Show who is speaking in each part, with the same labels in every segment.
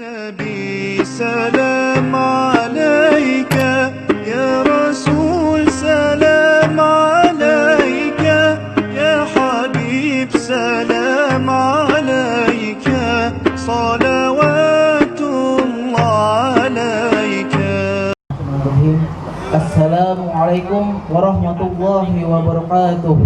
Speaker 1: نبي سلام عليك يا رسول سلام عليك يا حبيب سلام عليك صلوات الله عليك.
Speaker 2: Assalamualaikum warahmatullahi wabarakatuh.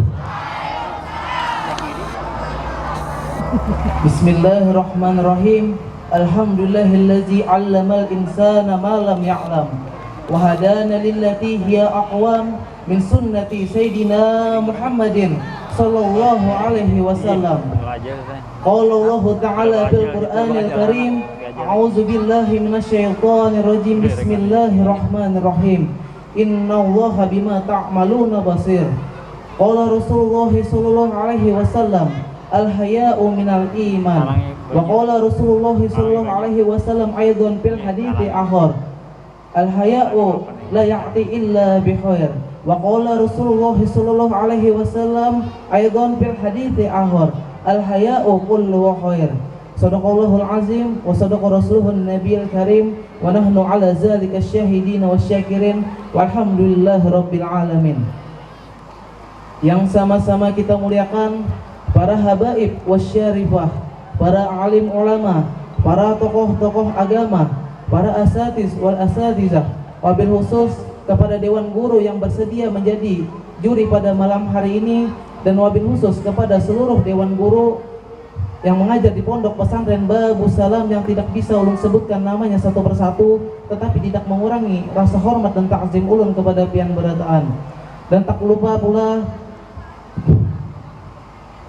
Speaker 2: Bismillahirrahmanirrahim. Alhamdulillahillazi 'allamal insana ma lam ya'lam wa hadana lillati hiya aqwam min sunnati sayyidina Muhammadin sallallahu alaihi wasallam. Qala Allah ta'ala fil Qur'anil Karim, a'udzu billahi minasyaitonir rajim. Bismillahirrahmanirrahim. Innallaha bima ta'maluna basir. Qala Rasulullah sallallahu alaihi wasallam, al-haya'u minal iman. Wa qala Rasulullah sallallahu alaihi wasallam aidan fil hadithi akhar, al-haya'u la ya'ti illa bi khair. Wa qala Rasulullah sallallahu alaihi wasallam aidan fil hadithi akhar, al-haya'u kullu khair. Sadaqallahul azim wa sadaqa rasuluhun nabiyil karim wa nahnu ala zalika syahidin wasyakirin walhamdulillahi rabbil alamin. Yang sama-sama kita muliakan para habaib wasyarifah, para alim ulama, para tokoh-tokoh agama, para asatiz wal asatizah, wabil khusus kepada dewan guru yang bersedia menjadi juri pada malam hari ini, dan wabil khusus kepada seluruh dewan guru yang mengajar di pondok pesantren Babus Salam yang tidak bisa ulun sebutkan namanya satu persatu, tetapi tidak mengurangi rasa hormat dan takzim ulun kepada pian berataan. Dan tak lupa pula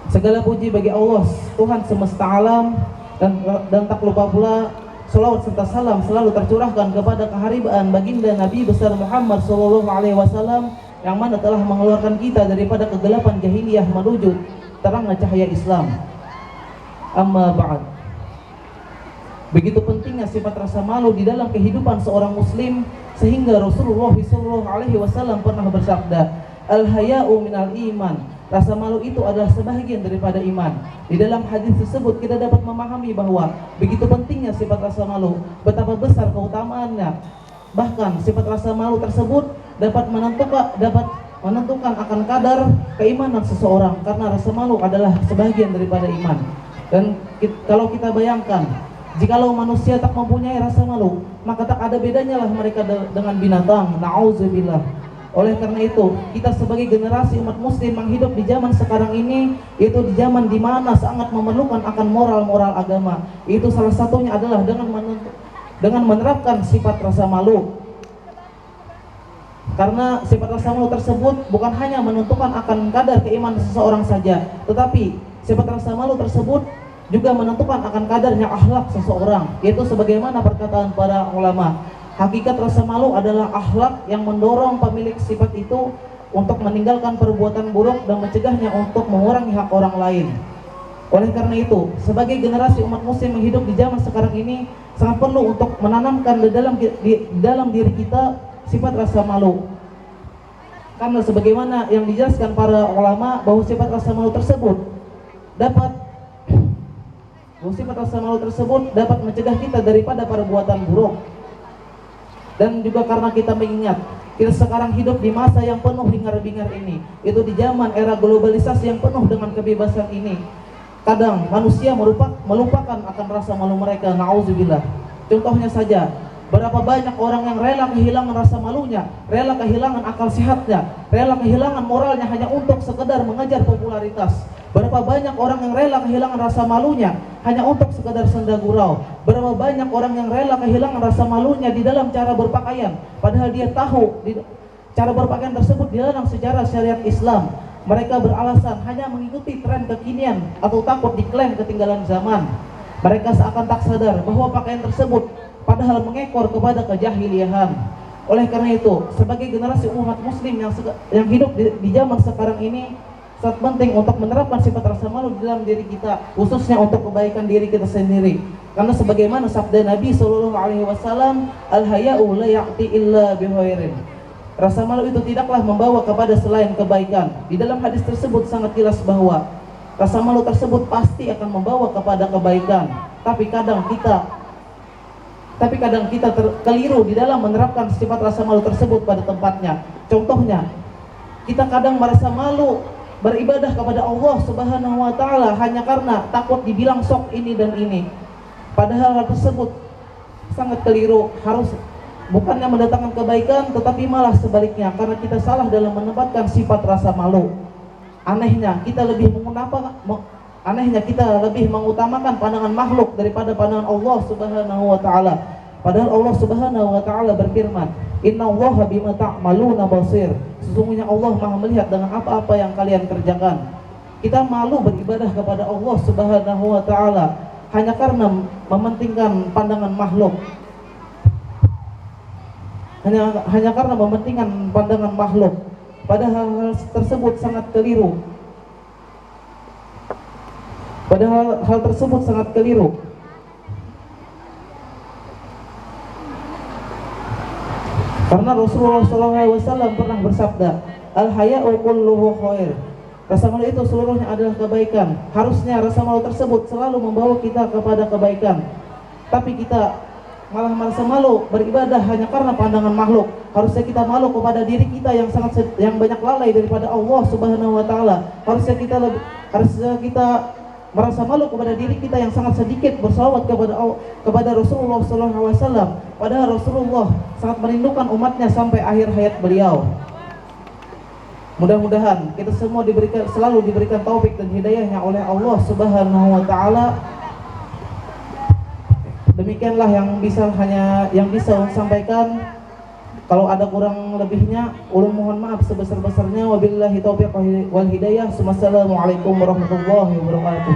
Speaker 2: segala puji bagi Allah Tuhan semesta alam, dan tak lupa pula salawat serta salam selalu tercurahkan kepada keharibaan baginda Nabi besar Muhammad SAW yang mana telah mengeluarkan kita daripada kegelapan jahiliyah menuju terangnya cahaya Islam. Amma ba'd. Begitu pentingnya sifat rasa malu di dalam kehidupan seorang muslim, sehingga Rasulullah SAW pernah bersabda, al-haya'u minal iman. Rasa malu itu adalah sebahagian daripada iman. Di dalam hadis tersebut kita dapat memahami bahwa begitu pentingnya sifat rasa malu, betapa besar keutamaannya. Bahkan sifat rasa malu tersebut dapat menentukan akan kadar keimanan seseorang, karena rasa malu adalah sebahagian daripada iman. Dan kalau kita bayangkan, jikalau manusia tak mempunyai rasa malu, maka tak ada bedanya lah mereka dengan binatang. Na'udzubillah. Oleh karena itu, kita sebagai generasi umat muslim yang hidup di zaman sekarang ini, itu di zaman dimana sangat memerlukan akan moral-moral agama. Itu salah satunya adalah dengan menerapkan sifat rasa malu. Karena sifat rasa malu tersebut bukan hanya menentukan akan kadar keimanan seseorang saja, tetapi sifat rasa malu tersebut juga menentukan akan kadarnya akhlak seseorang. Yaitu sebagaimana perkataan para ulama, hakikat rasa malu adalah akhlak yang mendorong pemilik sifat itu untuk meninggalkan perbuatan buruk dan mencegahnya untuk mengurangi hak orang lain. Oleh karena itu, sebagai generasi umat muslim yang hidup di zaman sekarang ini, sangat perlu untuk menanamkan di dalam diri kita sifat rasa malu. Karena sebagaimana yang dijelaskan para ulama bahwa sifat rasa malu tersebut dapat mencegah kita daripada perbuatan buruk. Dan juga karena kita mengingat kita sekarang hidup di masa yang penuh hingar-bingar ini, itu di zaman era globalisasi yang penuh dengan kebebasan ini, kadang manusia melupakan akan rasa malu mereka. Na'udzubillah. Contohnya saja, berapa banyak orang yang rela kehilangan rasa malunya, rela kehilangan akal sehatnya, rela kehilangan moralnya hanya untuk sekedar mengejar popularitas. Berapa banyak orang yang rela kehilangan rasa malunya hanya untuk sekedar senda gurau. Berapa banyak orang yang rela kehilangan rasa malunya di dalam cara berpakaian, padahal dia tahu cara berpakaian tersebut di dalam sejarah syariat Islam. Mereka beralasan hanya mengikuti tren kekinian atau takut diklaim ketinggalan zaman. Mereka seakan tak sadar bahwa pakaian tersebut padahal mengekor kepada kejahiliahan. Oleh karena itu, sebagai generasi umat muslim yang hidup di zaman sekarang ini, sangat penting untuk menerapkan sifat rasa malu di dalam diri kita, khususnya untuk kebaikan diri kita sendiri. Karena sebagaimana sabda Nabi SAW, al-haya'u la ya'ti illa bi khairin. Rasa malu itu tidaklah membawa kepada selain kebaikan. Di dalam hadis tersebut sangat jelas bahwa rasa malu tersebut pasti akan membawa kepada kebaikan. Tapi kadang kita Tapi kadang kita keliru di dalam menerapkan sifat rasa malu tersebut pada tempatnya. Contohnya, kita kadang merasa malu beribadah kepada Allah Subhanahu wa taala hanya karena takut dibilang sok ini dan ini. Padahal hal tersebut sangat keliru. Harus bukannya mendatangkan kebaikan, tetapi malah sebaliknya, karena kita salah dalam menempatkan sifat rasa malu. Anehnya kita lebih mengutamakan pandangan makhluk daripada pandangan Allah Subhanahu wa taala. Padahal Allah Subhanahu wa taala berfirman, "Innallaha bima ta'maluna basir." Sesungguhnya Allah Maha melihat dengan apa-apa yang kalian kerjakan. Kita malu beribadah kepada Allah Subhanahu wa taala hanya karena mementingkan pandangan makhluk. Hanya karena mementingkan pandangan makhluk. Padahal hal tersebut sangat keliru. Karena Rasulullah SAW pernah bersabda, "Al-haya'u kulluhu khair." Rasa malu itu seluruhnya adalah kebaikan. Harusnya rasa malu tersebut selalu membawa kita kepada kebaikan. Tapi kita malah merasa malu beribadah hanya karena pandangan makhluk. Harusnya kita malu kepada diri kita yang banyak lalai daripada Allah Subhanahu wa taala. Harusnya kita merasa malu kepada diri kita yang sangat sedikit bersalawat kepada Rasulullah sallallahu alaihi wasallam. Padahal Rasulullah sangat merindukan umatnya sampai akhir hayat beliau. Mudah-mudahan kita semua selalu diberikan taufik dan hidayahnya oleh Allah Subhanahu wa taala. Demikianlah yang bisa sampaikan. Kalau ada kurang lebihnya, ulun mohon maaf sebesar-besarnya. Wabillahi taufiq wal hidayah. Wassalamualaikum warahmatullahi wabarakatuh.